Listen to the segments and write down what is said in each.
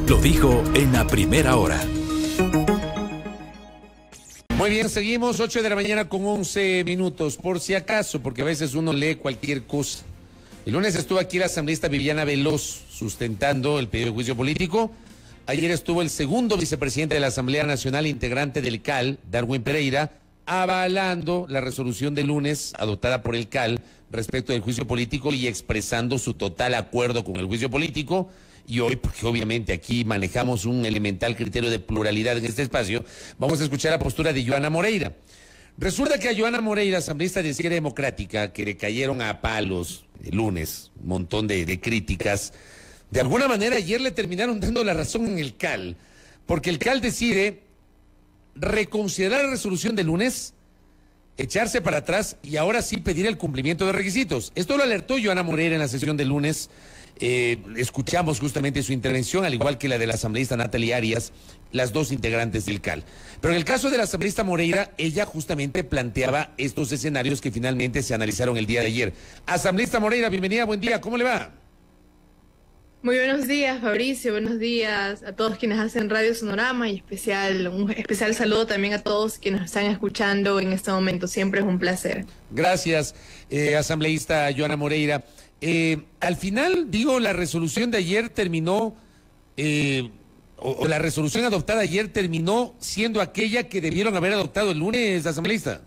Lo dijo en la primera hora. Muy bien, seguimos 8 de la mañana con 11 minutos, por si acaso, porque a veces uno lee cualquier cosa. El lunes estuvo aquí la asambleísta Viviana Veloz sustentando el pedido de juicio político. Ayer estuvo el segundo vicepresidente de la Asamblea Nacional, integrante del CAL, Darwin Pereira, avalando la resolución del lunes adoptada por el CAL respecto del juicio político y expresando su total acuerdo con el juicio político. Y hoy, porque obviamente aquí manejamos un elemental criterio de pluralidad en este espacio, vamos a escuchar la postura de Joana Moreira. Resulta que a Joana Moreira, asambleísta de Izquierda Democrática, que le cayeron a palos el lunes, un montón de críticas, de alguna manera ayer le terminaron dando la razón en el CAL, porque el CAL decide reconsiderar la resolución del lunes, echarse para atrás y ahora sí pedir el cumplimiento de requisitos. Esto lo alertó Joana Moreira en la sesión del lunes. Escuchamos justamente su intervención, al igual que la de la asambleísta Natalia Arias, las dos integrantes del CAL. Pero en el caso de la asambleísta Moreira, ella justamente planteaba estos escenarios que finalmente se analizaron el día de ayer. Asambleísta Moreira, bienvenida, buen día, ¿cómo le va? Muy buenos días, Fabricio, buenos días a todos quienes hacen Radio Sonorama y un especial saludo también a todos quienes nos están escuchando en este momento. Siempre es un placer. Gracias, asambleísta Joana Moreira. Al final, digo, la resolución de ayer terminó, o la resolución adoptada ayer terminó siendo aquella que debieron haber adoptado el lunes, asambleísta.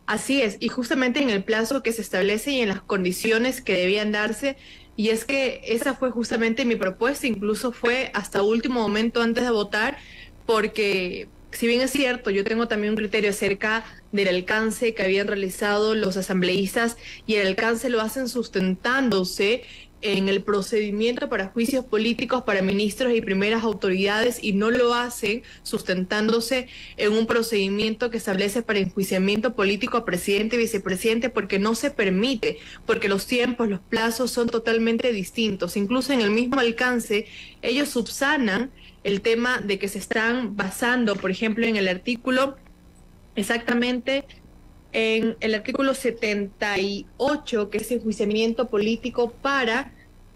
Así es, y justamente en el plazo que se establece y en las condiciones que debían darse, y es que esa fue justamente mi propuesta, incluso fue hasta último momento antes de votar, porque si bien es cierto, yo tengo también un criterio acerca del alcance que habían realizado los asambleístas, y el alcance lo hacen sustentándose en el procedimiento para juicios políticos para ministros y primeras autoridades, y no lo hacen sustentándose en un procedimiento que establece para enjuiciamiento político a presidente y vicepresidente, porque no se permite, porque los tiempos, los plazos son totalmente distintos. Incluso en el mismo alcance, ellos subsanan el tema de que se están basando, por ejemplo, en el artículo, exactamente en el artículo 78, que es enjuiciamiento político para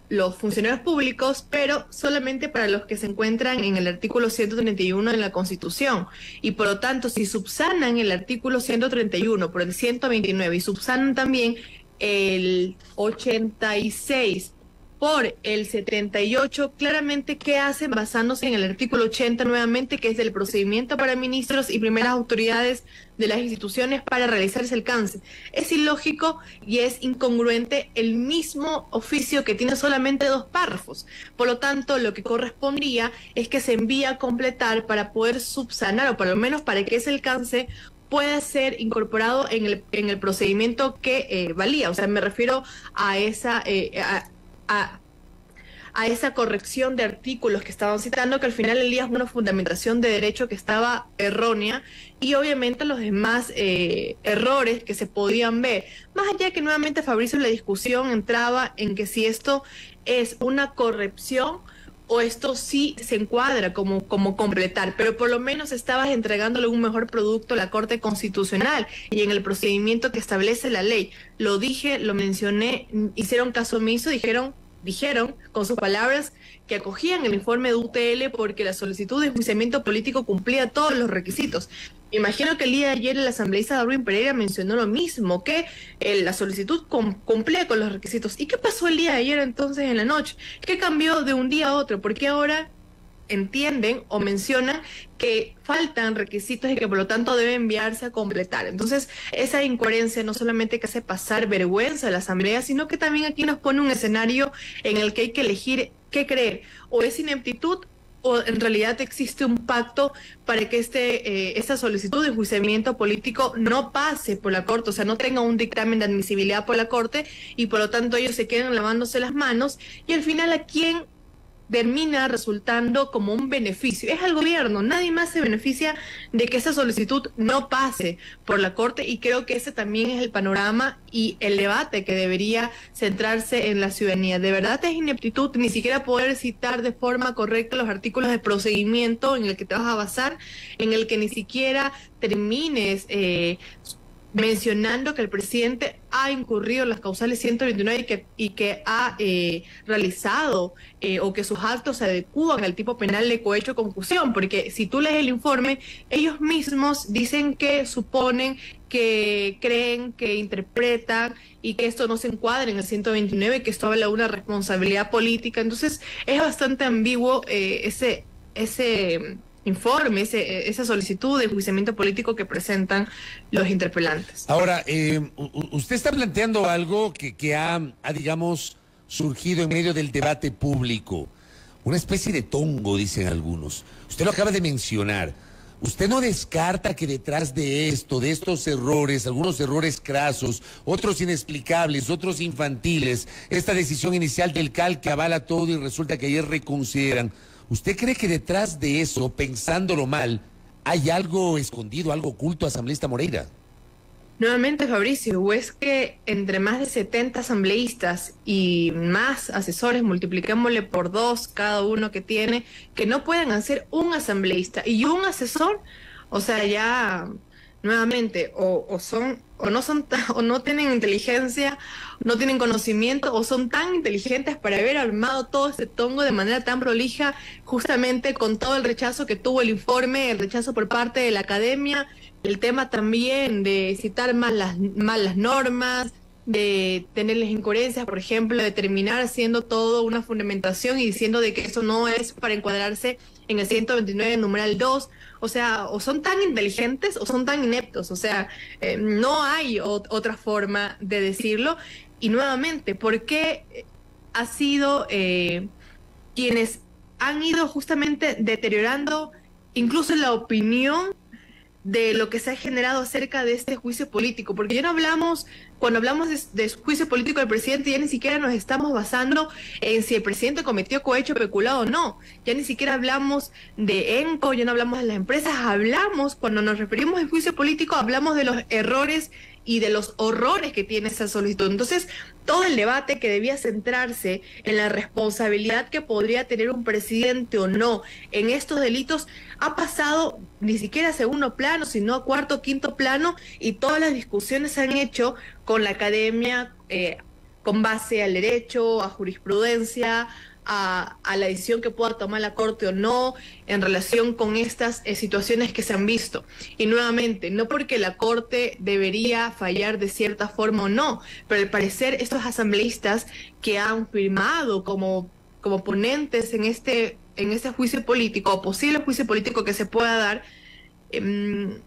los funcionarios públicos, pero solamente para los que se encuentran en el artículo 131 de la Constitución. Y por lo tanto, si subsanan el artículo 131 por el 129 y subsanan también el 86 por el 78, claramente, ¿qué hacen? Basándose en el artículo 80 nuevamente, que es del procedimiento para ministros y primeras autoridades de las instituciones para realizar ese alcance. Es ilógico y es incongruente el mismo oficio que tiene solamente 2 párrafos. Por lo tanto, lo que correspondía es que se envía a completar para poder subsanar, o por lo menos para que ese alcance pueda ser incorporado en el procedimiento que valía. O sea, me refiero a esa a esa corrección de artículos que estaban citando, que al final del día es una fundamentación de derecho que estaba errónea, y obviamente los demás errores que se podían ver. Más allá que nuevamente, Fabricio, la discusión entraba en que si esto es una corrección o esto sí se encuadra como completar, pero por lo menos estabas entregándole un mejor producto a la Corte Constitucional y en el procedimiento que establece la ley. Lo dije, lo mencioné, hicieron caso omiso, dijeron con sus palabras que acogían el informe de UTL porque la solicitud de enjuiciamiento político cumplía todos los requisitos. Me imagino que el día de ayer el asambleísta Darwin Pereira mencionó lo mismo, que la solicitud cumplía con los requisitos. ¿Y qué pasó el día de ayer entonces en la noche? ¿Qué cambió de un día a otro? ¿Por qué ahora entienden o mencionan que faltan requisitos y que por lo tanto debe enviarse a completar? Entonces, esa incoherencia no solamente que hace pasar vergüenza a la Asamblea, sino que también aquí nos pone un escenario en el que hay que elegir qué creer: o es ineptitud o en realidad existe un pacto para que esta solicitud de enjuiciamiento político no pase por la Corte, o sea, no tenga un dictamen de admisibilidad por la Corte, y por lo tanto ellos se quedan lavándose las manos, y al final ¿a quién termina resultando como un beneficio? Es al gobierno. Nadie más se beneficia de que esa solicitud no pase por la Corte, y creo que ese también es el panorama y el debate que debería centrarse en la ciudadanía. De verdad es ineptitud ni siquiera poder citar de forma correcta los artículos de procedimiento en el que te vas a basar, en el que ni siquiera termines mencionando que el presidente ha incurrido en las causales 129 y que ha realizado o que sus actos se adecúan al tipo penal de cohecho concusión, porque si tú lees el informe, ellos mismos dicen que suponen, que creen, que interpretan y que esto no se encuadra en el 129, que esto habla de una responsabilidad política. Entonces es bastante ambiguo ese informe, esa solicitud de enjuiciamiento político que presentan los interpelantes. Ahora, usted está planteando algo que ha, digamos, surgido en medio del debate público. Una especie de tongo, dicen algunos. Usted lo acaba de mencionar. ¿Usted no descarta que detrás de esto, de estos errores, algunos errores crasos, otros inexplicables, otros infantiles, esta decisión inicial del CAL que avala todo y resulta que ayer reconsideran? ¿Usted cree que detrás de eso, pensándolo mal, hay algo escondido, algo oculto, asambleísta Moreira? Nuevamente, Fabricio, o es que entre más de 70 asambleístas y más asesores, multipliquémosle por 2 cada uno que tiene, que no puedan hacer un asambleísta y un asesor, o sea, ya nuevamente, o no tienen inteligencia, no tienen conocimiento, o son tan inteligentes para haber armado todo este tongo de manera tan prolija, justamente con todo el rechazo que tuvo el informe, el rechazo por parte de la academia, el tema también de citar mal las normas, de tenerles incoherencias, por ejemplo, de terminar haciendo todo una fundamentación y diciendo de que eso no es para encuadrarse en el 129 numeral 2, o sea, o son tan inteligentes o son tan ineptos, o sea, no hay otra forma de decirlo. Y nuevamente, ¿por qué ha sido quienes han ido justamente deteriorando incluso la opinión de lo que se ha generado acerca de este juicio político? Porque ya no hablamos, cuando hablamos de juicio político del presidente, ya ni siquiera nos estamos basando en si el presidente cometió cohecho, peculado o no. Ya ni siquiera hablamos de ENCO, ya no hablamos de las empresas, hablamos, cuando nos referimos al juicio político, hablamos de los errores y de los horrores que tiene esa solicitud. Entonces, todo el debate que debía centrarse en la responsabilidad que podría tener un presidente o no en estos delitos ha pasado ni siquiera a segundo plano, sino a cuarto, quinto plano, y todas las discusiones se han hecho con la academia, con base al derecho, a jurisprudencia, a la decisión que pueda tomar la Corte o no en relación con estas situaciones que se han visto. Y nuevamente, no porque la Corte debería fallar de cierta forma o no, pero al parecer estos asambleístas que han firmado como ponentes en este juicio político o posible juicio político que se pueda dar,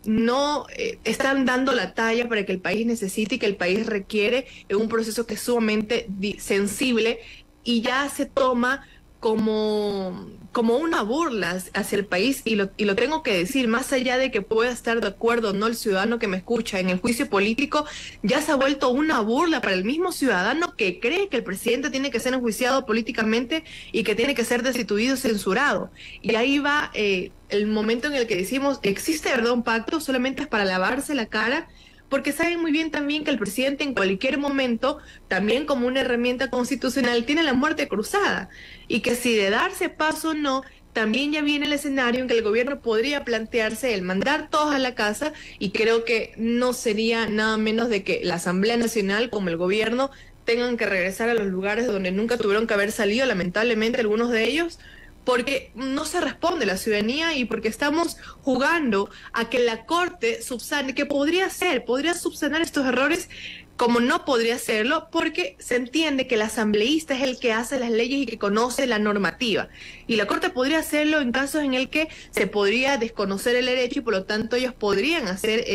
no están dando la talla para que el país necesite y que el país requiere en un proceso que es sumamente sensible y ya se toma como una burla hacia el país, y lo tengo que decir, más allá de que pueda estar de acuerdo o no el ciudadano que me escucha en el juicio político, ya se ha vuelto una burla para el mismo ciudadano que cree que el presidente tiene que ser enjuiciado políticamente y que tiene que ser destituido y censurado. Y ahí va el momento en el que decimos, ¿existe verdad un pacto? Solamente es para lavarse la cara, porque saben muy bien también que el presidente en cualquier momento, también como una herramienta constitucional, tiene la muerte cruzada, y que si de darse paso o no, también ya viene el escenario en que el gobierno podría plantearse el mandar todos a la casa, y creo que no sería nada menos de que la Asamblea Nacional como el gobierno tengan que regresar a los lugares donde nunca tuvieron que haber salido, lamentablemente algunos de ellos, porque no se responde la ciudadanía y porque estamos jugando a que la Corte subsane, que podría subsanar estos errores, como no podría hacerlo, porque se entiende que el asambleísta es el que hace las leyes y que conoce la normativa. Y la Corte podría hacerlo en casos en el que se podría desconocer el derecho y por lo tanto ellos podrían hacer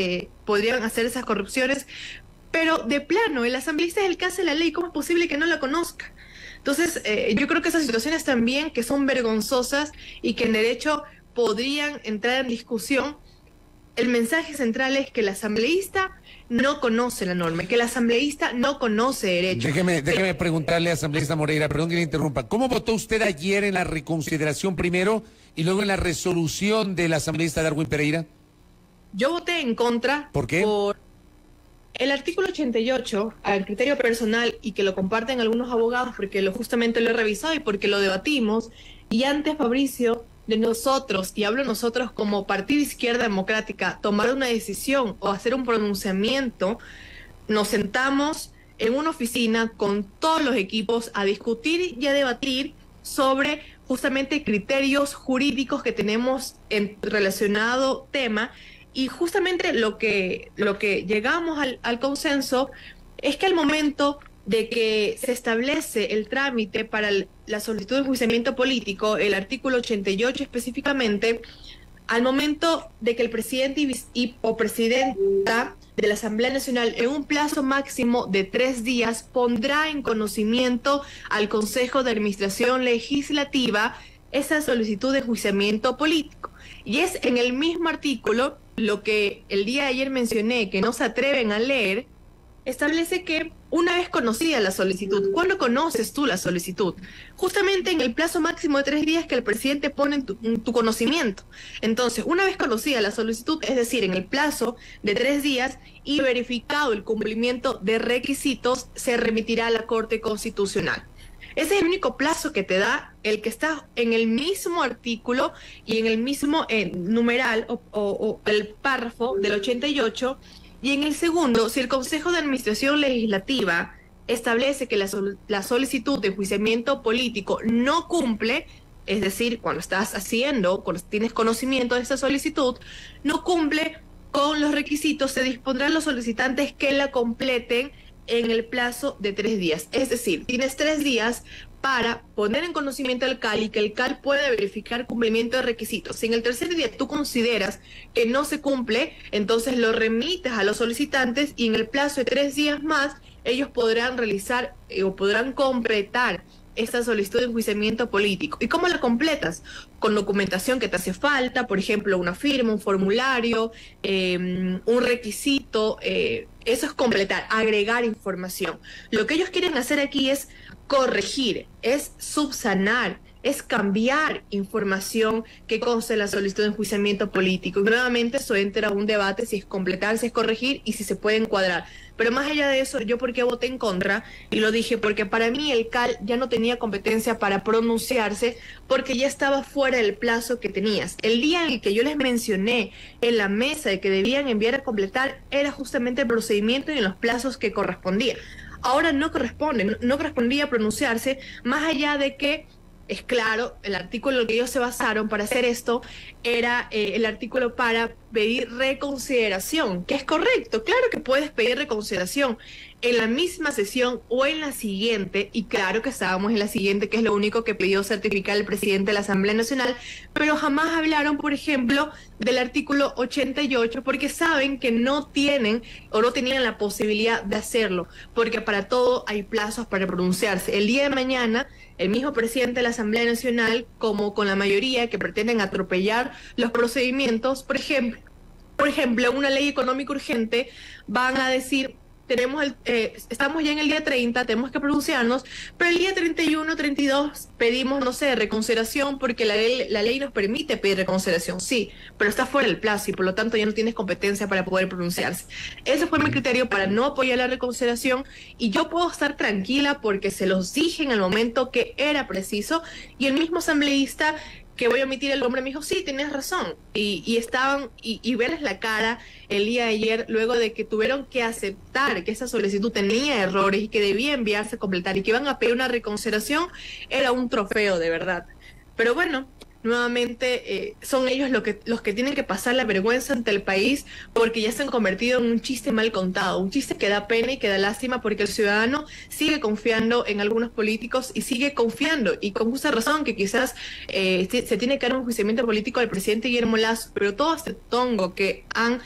esas corrupciones, pero de plano, el asambleísta es el que hace la ley, ¿cómo es posible que no la conozca? Entonces, yo creo que esas situaciones también que son vergonzosas y que en derecho podrían entrar en discusión, el mensaje central es que el asambleísta no conoce la norma, que el asambleísta no conoce derecho. Déjeme preguntarle, asambleísta Moreira, perdón que le interrumpa, ¿cómo votó usted ayer en la reconsideración primero y luego en la resolución del asambleísta Darwin Pereira? Yo voté en contra. ¿Por qué? Por el artículo 88, al criterio personal, y que lo comparten algunos abogados porque justamente lo he revisado y porque lo debatimos, y antes, Fabricio, de nosotros, y hablo nosotros como Partido Izquierda Democrática, tomar una decisión o hacer un pronunciamiento, nos sentamos en una oficina con todos los equipos a discutir y a debatir sobre justamente criterios jurídicos que tenemos en relacionado tema, y justamente lo que llegamos al consenso es que al momento de que se establece el trámite para la solicitud de enjuiciamiento político, el artículo 88 específicamente, al momento de que el presidente o presidenta de la Asamblea Nacional en un plazo máximo de 3 días pondrá en conocimiento al Consejo de Administración Legislativa esa solicitud de enjuiciamiento político. Y es en el mismo artículo, lo que el día de ayer mencioné, que no se atreven a leer, establece que una vez conocida la solicitud, ¿cuándo conoces tú la solicitud? Justamente en el plazo máximo de 3 días que el presidente pone en tu conocimiento. Entonces, una vez conocida la solicitud, es decir, en el plazo de 3 días y verificado el cumplimiento de requisitos, se remitirá a la Corte Constitucional. Ese es el único plazo que te da el que está en el mismo artículo y en el mismo numeral o el párrafo del 88. Y en el segundo, si el Consejo de Administración Legislativa establece que la solicitud de enjuiciamiento político no cumple, es decir, cuando tienes conocimiento de esa solicitud, no cumple con los requisitos, se dispondrán los solicitantes que la completen en el plazo de 3 días. Es decir, tienes 3 días para poner en conocimiento al CAL y que el CAL pueda verificar cumplimiento de requisitos. Si en el tercer día tú consideras que no se cumple, entonces lo remites a los solicitantes y en el plazo de 3 días más ellos podrán realizar o podrán completar esta solicitud de enjuiciamiento político. ¿Y cómo la completas? Con documentación que te hace falta, por ejemplo, una firma, un formulario, un requisito. Eso es completar, agregar información. Lo que ellos quieren hacer aquí es corregir, es subsanar, es cambiar información que consta en la solicitud de enjuiciamiento político. Y nuevamente eso entra a un debate si es completar, si es corregir y si se puede encuadrar. Pero más allá de eso, ¿yo por qué voté en contra? Y lo dije porque para mí el CAL ya no tenía competencia para pronunciarse porque ya estaba fuera del plazo que tenías. El día en el que yo les mencioné en la mesa de que debían enviar a completar era justamente el procedimiento y en los plazos que correspondía. Ahora no correspondía pronunciarse, más allá de que, es claro, el artículo en el que ellos se basaron para hacer esto era el artículo para pedir reconsideración, que es correcto, claro que puedes pedir reconsideración en la misma sesión o en la siguiente, y claro que estábamos en la siguiente, que es lo único que pidió certificar el presidente de la Asamblea Nacional, pero jamás hablaron, por ejemplo, del artículo 88, porque saben que no tienen o no tenían la posibilidad de hacerlo, porque para todo hay plazos para pronunciarse. El día de mañana, el mismo presidente de la Asamblea Nacional, como con la mayoría que pretenden atropellar los procedimientos, por ejemplo, una ley económica urgente, van a decir, estamos ya en el día 30, tenemos que pronunciarnos, pero el día 31, 32 pedimos, no sé, reconsideración porque la ley nos permite pedir reconsideración, sí, pero está fuera del plazo y por lo tanto ya no tienes competencia para poder pronunciarse. Ese fue mi criterio para no apoyar la reconsideración y yo puedo estar tranquila porque se los dije en el momento que era preciso y el mismo asambleísta que voy a omitir el nombre, me dijo, sí, tienes razón. Y estaban, y verles la cara el día de ayer, luego de que tuvieron que aceptar que esa solicitud tenía errores y que debía enviarse a completar y que iban a pedir una reconsideración, era un trofeo, de verdad. Pero bueno, nuevamente son ellos los que tienen que pasar la vergüenza ante el país porque ya se han convertido en un chiste mal contado, un chiste que da pena y que da lástima porque el ciudadano sigue confiando en algunos políticos y sigue confiando y con justa razón que quizás se tiene que dar un enjuiciamiento político al presidente Guillermo Lasso, pero todo este tongo que han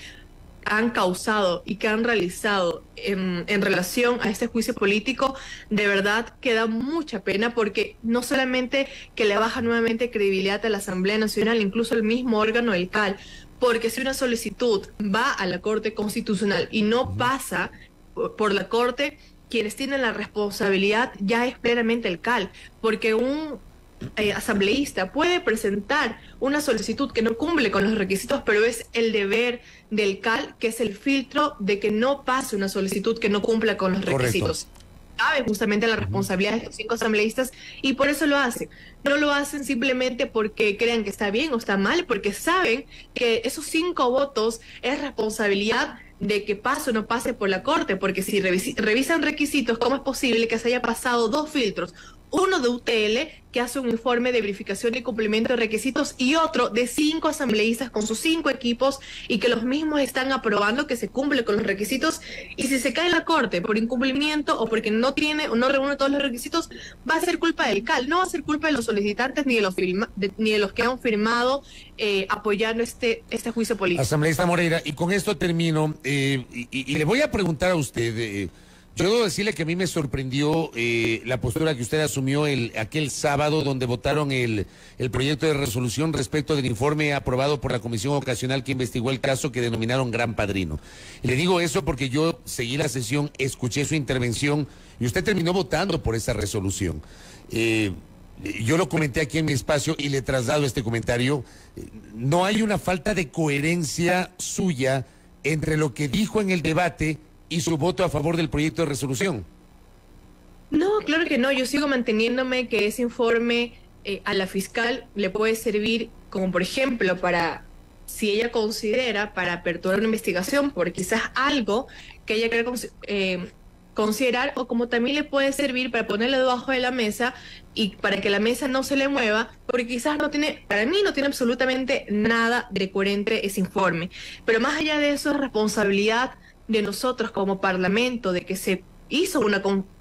causado y que han realizado en relación a este juicio político, de verdad que da mucha pena porque no solamente que le baja nuevamente credibilidad a la Asamblea Nacional, incluso el mismo órgano del CAL, porque si una solicitud va a la Corte Constitucional y no pasa por la Corte, quienes tienen la responsabilidad ya es plenamente el CAL, porque un asambleísta puede presentar una solicitud que no cumple con los requisitos, pero es el deber del CAL, que es el filtro de que no pase una solicitud que no cumpla con los requisitos. Correcto. saben justamente la responsabilidad de estos 5 asambleístas y por eso lo hacen. No lo hacen simplemente porque crean que está bien o está mal, porque saben que esos 5 votos es responsabilidad de que pase o no pase por la Corte, porque si revisan requisitos, ¿cómo es posible que se haya pasado 2 filtros? Uno de UTL, que hace un informe de verificación y cumplimiento de requisitos, y otro de 5 asambleístas con sus 5 equipos, y que los mismos están aprobando que se cumple con los requisitos, y si se cae en la Corte por incumplimiento o porque no tiene o no reúne todos los requisitos, va a ser culpa del CAL, no va a ser culpa de los solicitantes ni de los que han firmado apoyando este juicio político. Asambleísta Moreira, y con esto termino, y le voy a preguntar a usted, yo debo decirle que a mí me sorprendió la postura que usted asumió aquel sábado donde votaron el proyecto de resolución respecto del informe aprobado por la comisión ocasional que investigó el caso que denominaron Gran Padrino. Y le digo eso porque yo seguí la sesión, escuché su intervención y usted terminó votando por esa resolución. Yo lo comenté aquí en mi espacio y le traslado este comentario. No hay una falta de coherencia suya entre lo que dijo en el debate y su voto a favor del proyecto de resolución. No, claro que no. Yo sigo manteniéndome que ese informe a la fiscal le puede servir como, por ejemplo, para, si ella considera, para aperturar una investigación por quizás algo que ella quiera considerar, o como también le puede servir para ponerle debajo de la mesa y para que la mesa no se le mueva, porque quizás no tiene, para mí no tiene absolutamente nada de coherente ese informe. Pero más allá de eso, es responsabilidad de nosotros como Parlamento, de que se hizo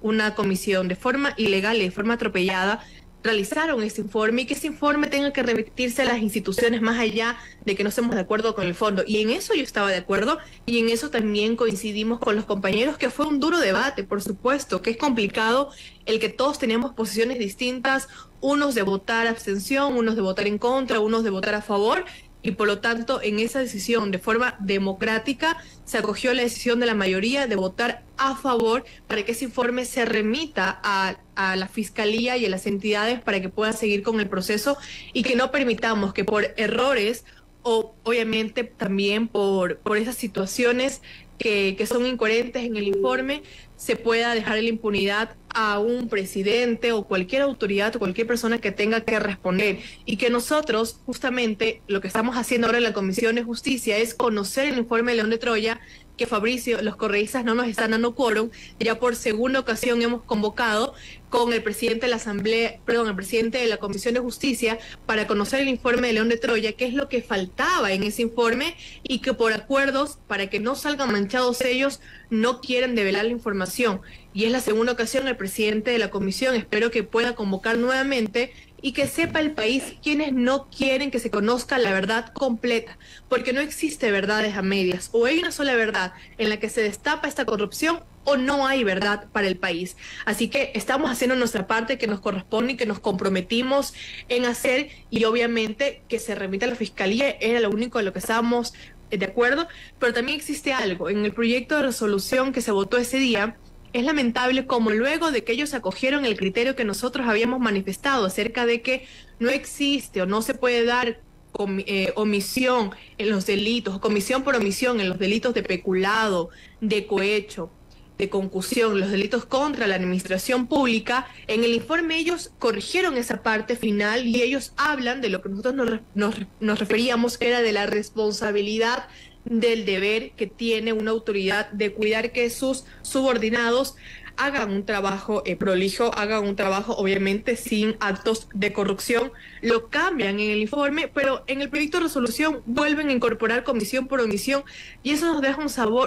una comisión de forma ilegal y de forma atropellada, realizaron ese informe y que ese informe tenga que remitirse a las instituciones más allá de que no estemos de acuerdo con el fondo. Y en eso yo estaba de acuerdo y en eso también coincidimos con los compañeros, que fue un duro debate, por supuesto, que es complicado el que todos tenemos posiciones distintas, unos de votar abstención, unos de votar en contra, unos de votar a favor. Y por lo tanto, en esa decisión, de forma democrática, se acogió la decisión de la mayoría de votar a favor para que ese informe se remita a la Fiscalía y a las entidades para que puedan seguir con el proceso y que no permitamos que por errores o obviamente también por esas situaciones que son incoherentes en el informe, se pueda dejar en la impunidad a un presidente o cualquier autoridad o cualquier persona que tenga que responder. Y que nosotros, justamente, lo que estamos haciendo ahora en la Comisión de Justicia es conocer el informe de León de Troya, que Fabricio, los correístas no nos están dando quórum. Ya por segunda ocasión hemos convocado con el presidente de la Asamblea, perdón, el presidente de la Comisión de Justicia para conocer el informe de León de Troya, qué es lo que faltaba en ese informe y que por acuerdos, para que no salgan manchados ellos, no quieren develar la información. Y es la segunda ocasión el presidente de la comisión, espero que pueda convocar nuevamente y que sepa el país quienes no quieren que se conozca la verdad completa, porque no existe verdades a medias, o hay una sola verdad en la que se destapa esta corrupción o no hay verdad para el país. Así que estamos haciendo nuestra parte que nos corresponde y que nos comprometimos en hacer, y obviamente que se remita a la Fiscalía era lo único de lo que estábamos de acuerdo, pero también existe algo en el proyecto de resolución que se votó ese día. Es lamentable como luego de que ellos acogieron el criterio que nosotros habíamos manifestado acerca de que no existe o no se puede dar omisión en los delitos, o comisión por omisión en los delitos de peculado, de cohecho, de concusión, los delitos contra la administración pública, en el informe ellos corrigieron esa parte final y ellos hablan de lo que nosotros nos referíamos, que era de la responsabilidad del deber que tiene una autoridad de cuidar que sus subordinados hagan un trabajo prolijo, hagan un trabajo obviamente sin actos de corrupción. Lo cambian en el informe, pero en el proyecto de resolución vuelven a incorporar comisión por omisión y eso nos deja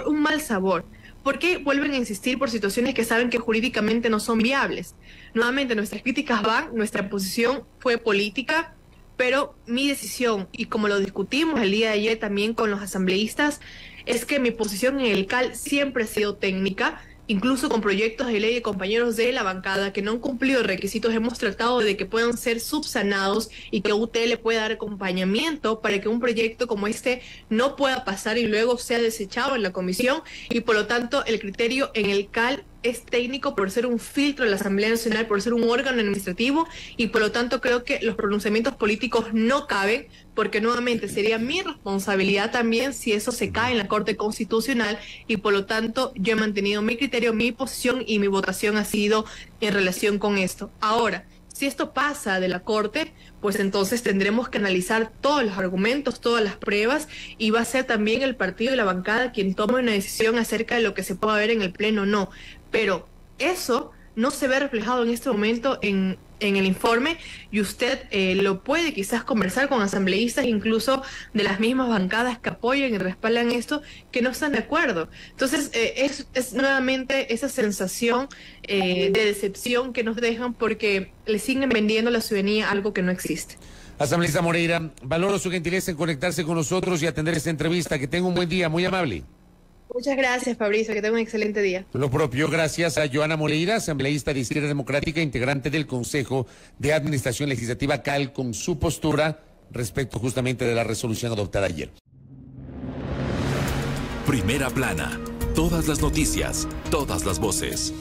un mal sabor. ¿Por qué vuelven a insistir por situaciones que saben que jurídicamente no son viables? Nuevamente, nuestras críticas van, nuestra posición fue política, pero mi decisión, y como lo discutimos el día de ayer también con los asambleístas, es que mi posición en el CAL siempre ha sido técnica. Incluso con proyectos de ley de compañeros de la bancada que no han cumplido requisitos, hemos tratado de que puedan ser subsanados y que UTL pueda dar acompañamiento para que un proyecto como este no pueda pasar y luego sea desechado en la comisión. Y por lo tanto, el criterio en el CAL es técnico, por ser un filtro de la Asamblea Nacional, por ser un órgano administrativo, y por lo tanto creo que los pronunciamientos políticos no caben, porque nuevamente sería mi responsabilidad también si eso se cae en la Corte Constitucional, y por lo tanto yo he mantenido mi criterio, mi posición, y mi votación ha sido en relación con esto. Ahora, si esto pasa de la Corte, pues entonces tendremos que analizar todos los argumentos, todas las pruebas, y va a ser también el partido y la bancada quien tome una decisión acerca de lo que se pueda ver en el Pleno o no. Pero eso no se ve reflejado en este momento en el informe, y usted lo puede quizás conversar con asambleístas, incluso de las mismas bancadas que apoyan y respaldan esto, que no están de acuerdo. Entonces es nuevamente esa sensación de decepción que nos dejan, porque le siguen vendiendo a la ciudadanía algo que no existe. Asambleísta Moreira, valoro su gentileza en conectarse con nosotros y atender esta entrevista. Que tenga un buen día, muy amable. Muchas gracias, Fabricio, que tenga un excelente día. Lo propio, gracias a Joana Moreira, asambleísta de Izquierda Democrática, integrante del Consejo de Administración Legislativa CAL, con su postura respecto justamente de la resolución adoptada ayer. Primera plana, todas las noticias, todas las voces.